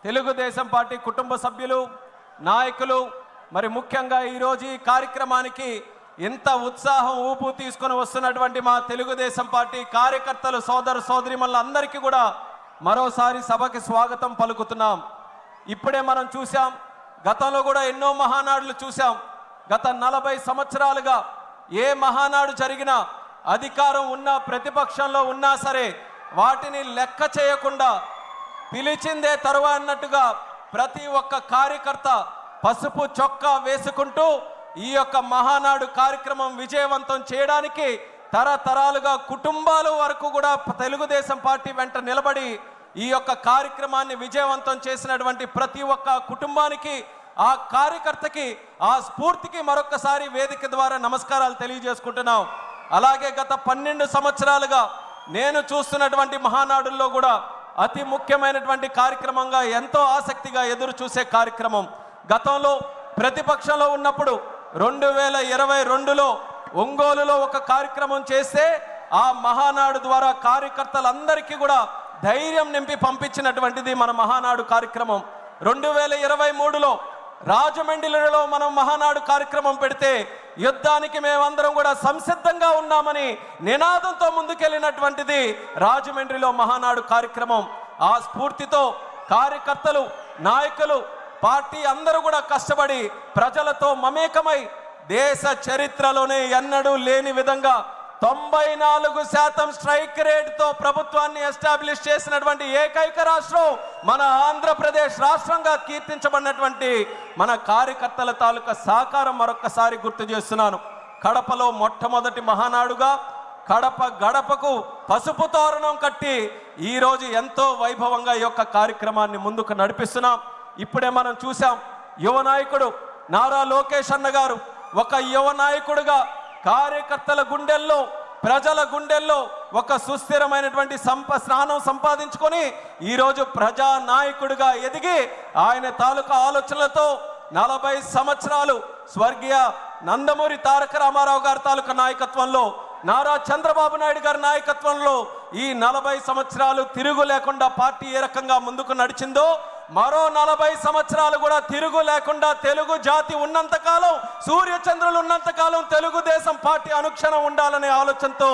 Telugu Desam party కుటుంబ సభ్యులు నాయకులు మరి ముఖ్యంగా ఈ రోజు ఈ కార్యక్రమానికి ఇంత ఉత్సాహం ఊపు తీసుకొని వస్తున్నటువంటి మా తెలుగుదేశం పార్టీ కార్యకర్తలు సోదర సోదరీమణులందరికీ కూడా మరోసారి సభకి స్వాగతం పలుకుతున్నాం. ఇప్పుడే మనం చూసాం, గతంలో కూడా ఎన్నో మహానాడులు చూసాం. గత 40 సంవత్సరాలుగా ఏ మహానాడు జరిగినా అధికారం ఉన్నా ప్రతిపక్షంలో ఉన్నా సరే వాటిని లెక్క చేయకుండా పిలిచిందే తరువా అన్నట్టుగా ప్రతి ఒక్క కార్యకర్త పసుపు చొక్కా వేసుకుంటూ ఈ యొక్క మహానాడు కార్యక్రమం విజయవంతం చేయడానికి తరతరాలుగా కుటుంబాల వరకు కూడా తెలుగుదేశం పార్టీ వెంట నిలబడి ఈ యొక్క కార్యక్రమాన్ని విజయవంతం చేసినటువంటి ప్రతి ఒక్క కుటుంబానికి ఆ కార్యకర్తకి ఆ స్ఫూర్తికి మరొకసారి వేదిక ద్వారా నమస్కారాలు తెలియజేసుకుంటున్నాం. అలాగే గత 12 సంవత్సరాలుగా నేను చూస్తున్నటువంటి మహానాడుల్లో కూడా అతి ముఖ్యమైనటువంటి కార్యక్రమంగా ఎంతో ఆసక్తిగా ఎదురు చూసే కార్యక్రమం గతంలో ప్రతిపక్షంలో ఉన్నప్పుడు 2022లో ఒంగోలులో ఒక కార్యక్రమం చేస్తే ఆ మహానాడు ద్వారా కార్యకర్తలందరికీ కూడా ధైర్యం నింపి పంపించినటువంటిది మన మహానాడు కార్యక్రమం. 2023లో రాజమండ్రిలో మనం మహానాడు కార్యక్రమం పెడితే యుద్ధానికి మేమందరం కూడా సంసిద్ధంగా ఉన్నామని నినాదంతో ముందుకెళ్ళినటువంటిది రాజమండ్రిలో మహానాడు కార్యక్రమం. ఆ స్ఫూర్తితో కార్యకర్తలు నాయకులు పార్టీ అందరూ కూడా కష్టపడి ప్రజలతో మమేకమై దేశ చరిత్రలోనే ఎన్నడూ లేని విధంగా 94% స్ట్రైక్ రేట్తో ప్రభుత్వాన్ని ఎస్టాబ్లిష్ చేసినటువంటి ఏకైక రాష్ట్రం మన ఆంధ్రప్రదేశ్ రాష్ట్రంగా కీర్తించబడినటువంటి మన కార్యకర్తల తాలూకా సహకారం మరొకసారి గుర్తు చేస్తున్నాను. కడపలో మొట్టమొదటి మహానాడుగా కడప గడపకు పసుపు తోరణం కట్టి ఈరోజు ఎంతో వైభవంగా ఈ యొక్క కార్యక్రమాన్ని ముందుకు నడిపిస్తున్నాం. ఇప్పుడే మనం చూసాం, యువ నాయకుడు నారా లోకేష్ అన్న గారు ఒక యువ నాయకుడుగా కార్యకర్తల గుండెల్లో ప్రజల గుండెల్లో ఒక సుస్థిరమైనటువంటి స్థానం సంపాదించుకొని ఈరోజు ప్రజా నాయకుడిగా ఎదిగి ఆయన తాలూకా ఆలోచనలతో 40 సంవత్సరాలు స్వర్గీయ నందమూరి తారక రామారావు గారి తాలూకా నాయకత్వంలో నారా చంద్రబాబు నాయుడు గారి నాయకత్వంలో ఈ 40 సంవత్సరాలు తిరుగు లేకుండా పార్టీ ఏ రకంగా ముందుకు నడిచిందో మరో 40 సంవత్సరాలు కూడా తిరుగు లేకుండా తెలుగు జాతి ఉన్నంతకాలం సూర్యచంద్రులు ఉన్నంతకాలం తెలుగుదేశం పార్టీ అనుక్షణం ఉండాలనే ఆలోచనతో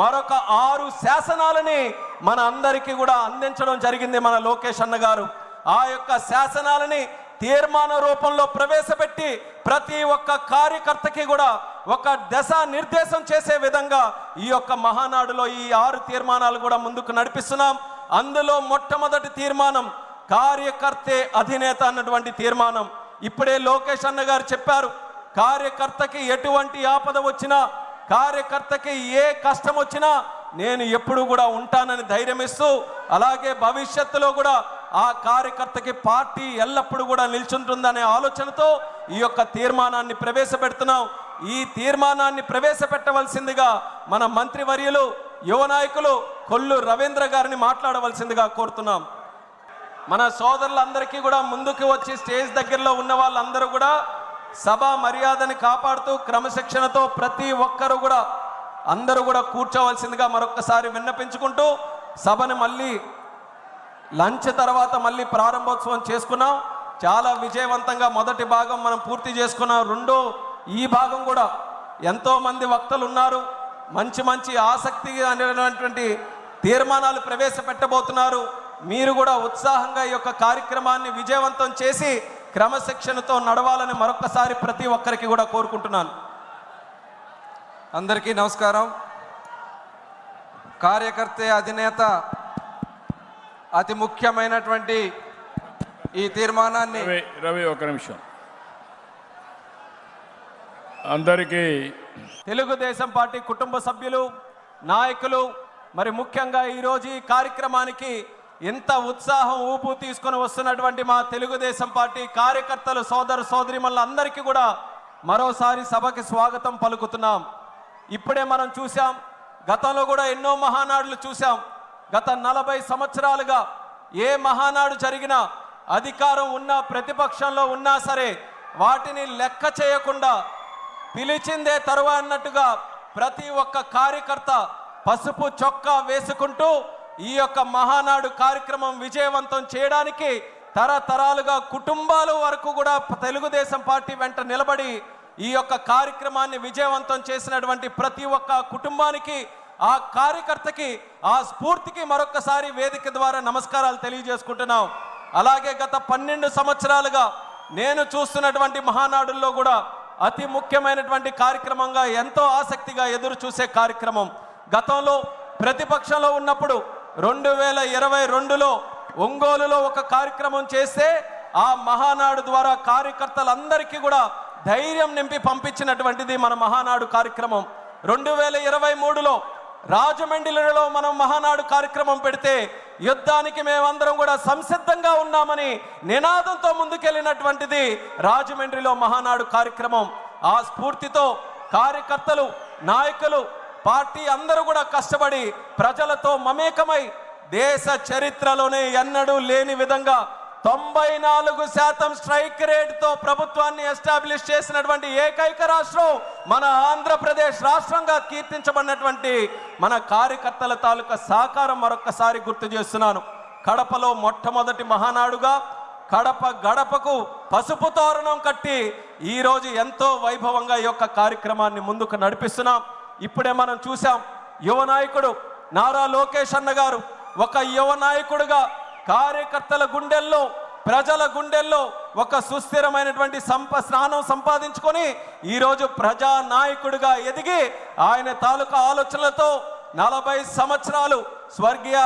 మరొక 6 శాసనాలని మన అందరికీ కూడా అందించడం జరిగింది మన లోకేష్ అన్న గారు. ఆ యొక్క శాసనాలని తీర్మాన రూపంలో ప్రవేశపెట్టి ప్రతి ఒక్క కార్యకర్తకి కూడా ఒక దశ నిర్దేశం చేసే విధంగా ఈ యొక్క మహానాడులో ఈ 6 తీర్మానాలు కూడా ముందుకు నడిపిస్తున్నాం. అందులో మొట్టమొదటి తీర్మానం కార్యకర్తే అధినేత అన్నటువంటి తీర్మానం. ఇప్పుడే లోకేష్ అన్న గారు చెప్పారు, కార్యకర్తకి ఎటువంటి ఆపద వచ్చినా కార్యకర్తకి ఏ కష్టం వచ్చినా నేను ఎప్పుడు కూడా ఉంటానని ధైర్యం ఇస్తూ అలాగే భవిష్యత్తులో కూడా ఆ కార్యకర్తకి పార్టీ ఎల్లప్పుడూ కూడా నిల్చుంటుందనే ఆలోచనతో ఈ యొక్క తీర్మానాన్ని ప్రవేశపెడుతున్నాం. ఈ తీర్మానాన్ని ప్రవేశపెట్టవలసిందిగా మన మంత్రివర్యులు యువ నాయకులు కొల్లు రవీంద్ర గారిని మాట్లాడవలసిందిగా కోరుతున్నాం. మన సోదరులందరికీ కూడా ముందుకు వచ్చి స్టేజ్ దగ్గరలో ఉన్న వాళ్ళందరూ కూడా సభా మర్యాదని కాపాడుతూ క్రమశిక్షణతో ప్రతి ఒక్కరు కూడా అందరూ కూడా కూర్చోవలసిందిగా మరొకసారి విన్నపించుకుంటూ సభను మళ్ళీ లంచ్ తర్వాత మళ్ళీ ప్రారంభోత్సవం చేసుకున్నాం. చాలా విజయవంతంగా మొదటి భాగం మనం పూర్తి చేసుకున్నాం. రెండో ఈ భాగం కూడా ఎంతోమంది వక్తలు ఉన్నారు, మంచి మంచి ఆసక్తిగా అనేటువంటి తీర్మానాలు ప్రవేశపెట్టబోతున్నారు. మీరు కూడా ఉత్సాహంగా ఈ యొక్క కార్యక్రమాన్ని విజయవంతం చేసి క్రమశిక్షణతో నడవాలని మరొకసారి ప్రతి ఒక్కరికి కూడా కోరుకుంటున్నాను. అందరికీ నమస్కారం. కార్యకర్తే అధినేత అతి ముఖ్యమైనటువంటి ఈ తీర్మానాన్ని రవి ఒక నిమిషం. అందరికీ తెలుగుదేశం పార్టీ కుటుంబ సభ్యులు నాయకులు మరి ముఖ్యంగా ఈరోజు ఈ కార్యక్రమానికి ఇంత ఉత్సాహం ఊపు తీసుకొని వస్తున్నటువంటి మా తెలుగుదేశం పార్టీ కార్యకర్తలు సోదర సోదరీమణులందరికీ కూడా మరోసారి సభకి స్వాగతం పలుకుతున్నాం. ఇప్పుడే మనం చూసాం, గతంలో కూడా ఎన్నో మహానాడులు చూసాం. గత 40 సంవత్సరాలుగా ఏ మహానాడు జరిగినా అధికారం ఉన్నా ప్రతిపక్షంలో ఉన్నా సరే వాటిని లెక్క చేయకుండా పిలిచిందే తరువా అన్నట్టుగా ప్రతి ఒక్క కార్యకర్త పసుపు చొక్కా వేసుకుంటూ ఈ యొక్క మహానాడు కార్యక్రమం విజయవంతం చేయడానికి తరతరాలుగా కుటుంబాల వరకు కూడా తెలుగుదేశం పార్టీ వెంట నిలబడి ఈ యొక్క కార్యక్రమాన్ని విజయవంతం చేసినటువంటి ప్రతి ఒక్క కుటుంబానికి, ఆ కార్యకర్తకి, ఆ స్ఫూర్తికి మరొకసారి వేదిక ద్వారా నమస్కారాలు తెలియజేసుకుంటున్నాం. అలాగే గత 12 సంవత్సరాలుగా నేను చూస్తున్నటువంటి మహానాడుల్లో కూడా అతి ముఖ్యమైనటువంటి కార్యక్రమంగా, ఎంతో ఆసక్తిగా ఎదురు చూసే కార్యక్రమం, గతంలో ప్రతిపక్షంలో ఉన్నప్పుడు 2022లో ఒంగోలులో ఒక కార్యక్రమం చేస్తే ఆ మహానాడు ద్వారా కార్యకర్తలందరికీ కూడా ధైర్యం నింపి పంపించినటువంటిది మన మహానాడు కార్యక్రమం. 2023లో రాజమండ్రిలో మనం మహానాడు కార్యక్రమం పెడితే యుద్ధానికి మేమందరం కూడా సంసిద్ధంగా ఉన్నామని నినాదంతో ముందుకెళ్ళినటువంటిది రాజమండ్రిలో మహానాడు కార్యక్రమం. ఆ స్ఫూర్తితో కార్యకర్తలు, నాయకులు, పార్టీ అందరూ కూడా కష్టపడి ప్రజలతో మమేకమై దేశ చరిత్రలోనే ఎన్నడూ లేని విధంగా 94% స్ట్రైక్ రేట్తో ప్రభుత్వాన్ని ఎస్టాబ్లిష్ చేసినటువంటి ఏకైక రాష్ట్రం మన ఆంధ్రప్రదేశ్ రాష్ట్రంగా కీర్తించబడినటువంటి మన కార్యకర్తల తాలూకా సహకారం మరొక్కసారి గుర్తు చేస్తున్నాను. కడపలో మొట్టమొదటి మహానాడుగా కడప గడపకు పసుపు తోరణం కట్టి ఈరోజు ఎంతో వైభవంగా ఈ యొక్క కార్యక్రమాన్ని ముందుకు నడిపిస్తున్నాం. ఇప్పుడే మనం చూసాం, యువ నాయకుడు నారా లోకేష్ అన్న గారు ఒక యువ నాయకుడుగా కార్యకర్తల గుండెల్లో, ప్రజల గుండెల్లో ఒక సుస్థిరమైనటువంటి స్థానం సంపాదించుకొని ఈరోజు ప్రజా నాయకుడిగా ఎదిగి ఆయన తాలూకా ఆలోచనలతో 40 సంవత్సరాలు స్వర్గీయ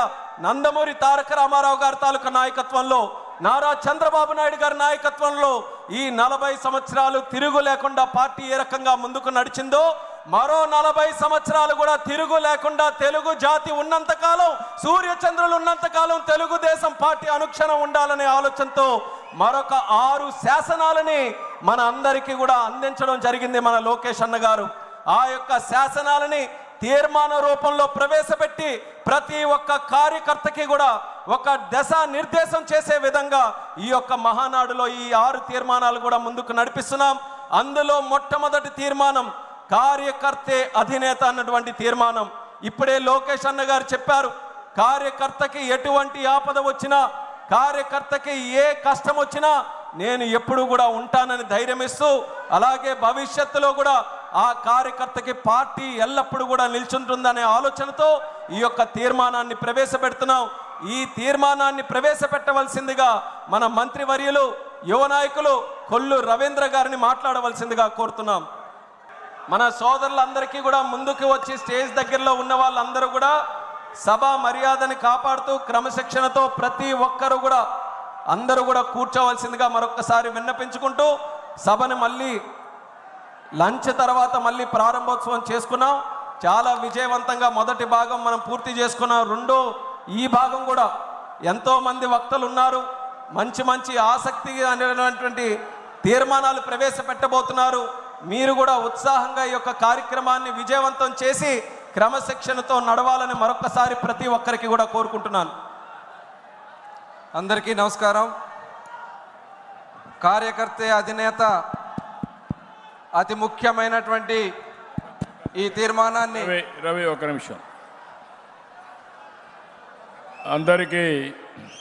నందమూరి తారక రామారావు గారి తాలూకా నాయకత్వంలో, నారా చంద్రబాబు నాయుడు గారి నాయకత్వంలో ఈ 40 సంవత్సరాలు తిరుగు లేకుండా పార్టీ ఏ రకంగా ముందుకు నడిచిందో, మరో 40 సంవత్సరాలు కూడా తిరుగు లేకుండా తెలుగు జాతి ఉన్నంతకాలం, సూర్యచంద్రులు ఉన్నంతకాలం తెలుగుదేశం పార్టీ అనుక్షణం ఉండాలనే ఆలోచనతో మరొక 6 శాసనాలని మన అందరికీ కూడా అందించడం జరిగింది మన లోకేష్ అన్న గారు. ఆ యొక్క శాసనాలని తీర్మాన రూపంలో ప్రవేశపెట్టి ప్రతి ఒక్క కార్యకర్తకి కూడా ఒక దశ నిర్దేశం చేసే విధంగా ఈ యొక్క మహానాడులో ఈ 6 తీర్మానాలు కూడా ముందుకు నడిపిస్తున్నాం. అందులో మొట్టమొదటి తీర్మానం కార్యకర్తే అధినేత అన్నటువంటి తీర్మానం. ఇప్పుడే లోకేష్ అన్న గారు చెప్పారు, కార్యకర్తకి ఎటువంటి ఆపద వచ్చినా, కార్యకర్తకి ఏ కష్టం వచ్చినా నేను ఎప్పుడు కూడా ఉంటానని ధైర్యం ఇస్తూ, అలాగే భవిష్యత్తులో కూడా ఆ కార్యకర్తకి పార్టీ ఎల్లప్పుడూ కూడా నిల్చుంటుందనే ఆలోచనతో ఈ యొక్క తీర్మానాన్ని ప్రవేశపెడుతున్నాం. ఈ తీర్మానాన్ని ప్రవేశపెట్టవలసిందిగా మన మంత్రివర్యులు, యువ నాయకులు కొల్లు రవీంద్ర గారిని మాట్లాడవలసిందిగా కోరుతున్నాం. మన సోదరులందరికీ కూడా ముందుకు వచ్చి స్టేజ్ దగ్గరలో ఉన్న వాళ్ళందరూ కూడా సభా మర్యాదని కాపాడుతూ క్రమశిక్షణతో ప్రతి ఒక్కరు కూడా అందరూ కూడా కూర్చోవలసిందిగా మరొకసారి విన్నపించుకుంటూ, సభని మళ్ళీ లంచ్ తర్వాత మళ్ళీ ప్రారంభోత్సవం చేసుకున్నాం. చాలా విజయవంతంగా మొదటి భాగం మనం పూర్తి చేసుకున్నాం. ఈ భాగం కూడా ఎంతోమంది వక్తలు ఉన్నారు, మంచి మంచి ఆసక్తి అనేటువంటి తీర్మానాలు ప్రవేశపెట్టబోతున్నారు. మీరు కూడా ఉత్సాహంగా ఈ యొక్క కార్యక్రమాన్ని విజయవంతం చేసి క్రమశిక్షణతో నడవాలని మరొకసారి ప్రతి ఒక్కరికి కూడా కోరుకుంటున్నాను. అందరికీ నమస్కారం. కార్యకర్తే అధినేత అతి ముఖ్యమైనటువంటి ఈ తీర్మానాన్ని రవి ఒక నిమిషం అందరికీ